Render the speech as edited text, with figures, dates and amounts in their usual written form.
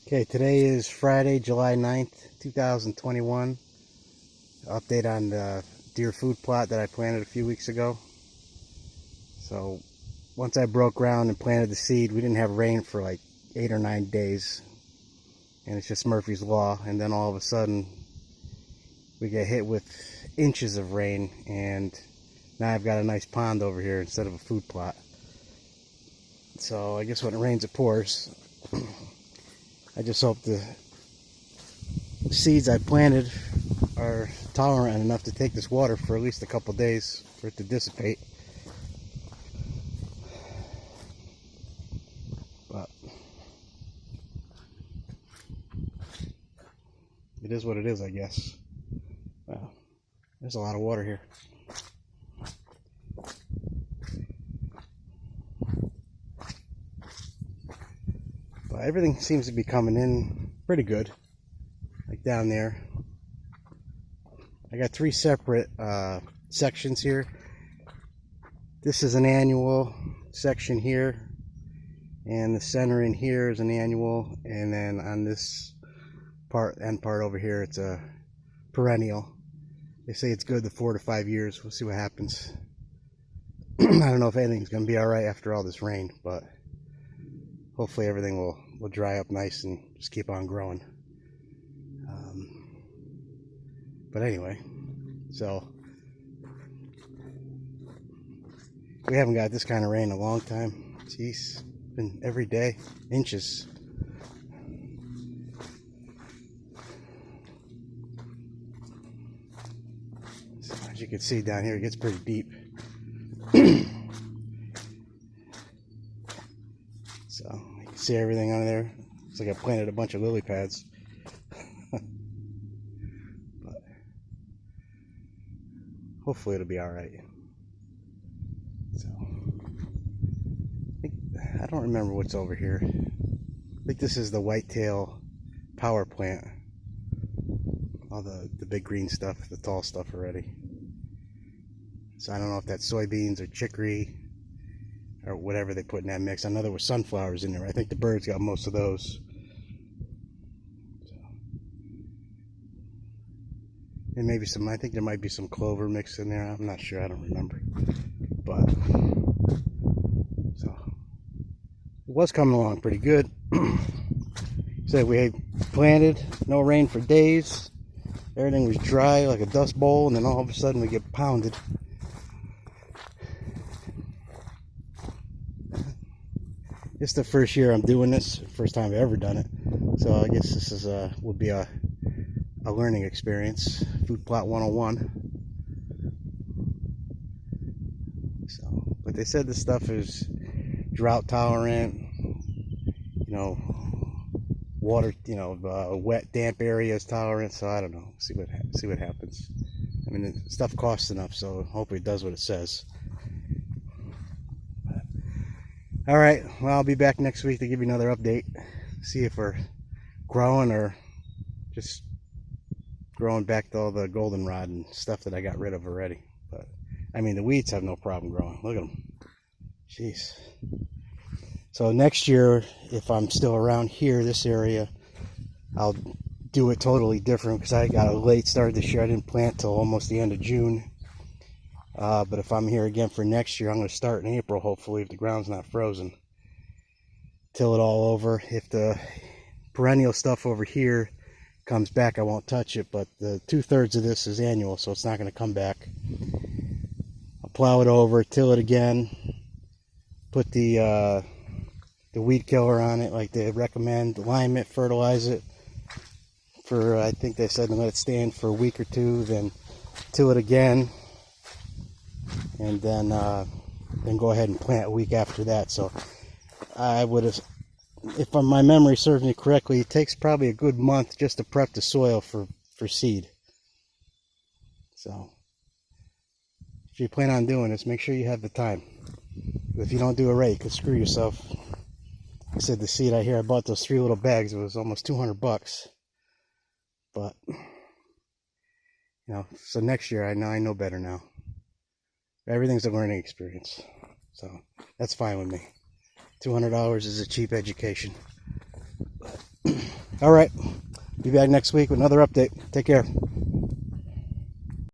Okay, today is Friday, July 9th, 2021. Update on the deer food plot that I planted a few weeks ago. So once I broke ground and planted the seed, we didn't have rain for like 8 or 9 days. And it's just Murphy's Law. And then all of a sudden we get hit with inches of rain, and now I've got a nice pond over here instead of a food plot. So I guess when it rains it pours. I just hope the seeds I planted are tolerant enough to take this water for at least a couple days for it to dissipate. But it is what it is, I guess. Wow, there's a lot of water here. But everything seems to be coming in pretty good. Like down there, I got 3 separate sections here. This is an annual section here, and the center in here is an annual, and then on this end part over here, it's a perennial. They say it's good to 4 to 5 years. We'll see what happens. I don't know if anything's gonna be all right after all this rain, but hopefully everything will dry up nice and just keep on growing. But anyway, so we haven't got this kind of rain in a long time. Jeez, been every day, inches. So as you can see down here, it gets pretty deep. So you can see everything under there. Looks like I planted a bunch of lily pads. But hopefully it'll be all right. So I don't remember what's over here. I think this is the whitetail power plant. All the big green stuff, the tall stuff already. So I don't know if that's soybeans or chicory or whatever they put in that mix. I know there were sunflowers in there. I think the birds got most of those. So, and maybe some, I think there might be some clover mixed in there. I'm not sure, I don't remember. But, so, it was coming along pretty good. So we planted, no rain for days. Everything was dry like a dust bowl, and then all of a sudden we get pounded. It's the first year I'm doing this, first time I've ever done it. So I guess this is would be a learning experience. Food plot 101. So, but they said this stuff is drought tolerant, you know, water, you know, wet, damp areas tolerant. So I don't know. See what happens. I mean, the stuff costs enough, so hopefully it does what it says. All right, well, I'll be back next week to give you another update. See if we're growing or just growing back to all the goldenrod and stuff that I got rid of already. But I mean, the weeds have no problem growing. Look at them. Jeez. So next year, if I'm still around here, this area, I'll do it totally different because I got a late start this year. I didn't plant till almost the end of June. But if I'm here again for next year, I'm going to start in April, hopefully, if the ground's not frozen. Till it all over. If the perennial stuff over here comes back, I won't touch it, but the 2/3 of this is annual, so it's not going to come back. I'll plow it over, till it again, put the weed killer on it like they recommend, lime it, fertilize it for, I think they said to let it stand for a week or 2, then till it again, and then go ahead and plant a week after that. So I would have, if my memory serves me correctly, it takes probably a good month just to prep the soil for seed. So if you plan on doing this, make sure you have the time. If you don't do it right, you could screw yourself. I said the seed I bought those 3 little bags. It was almost $200. But you know, so next year I know better now. Everything's a learning experience, so that's fine with me. $200 is a cheap education. But All right. Be back next week with another update. Take care.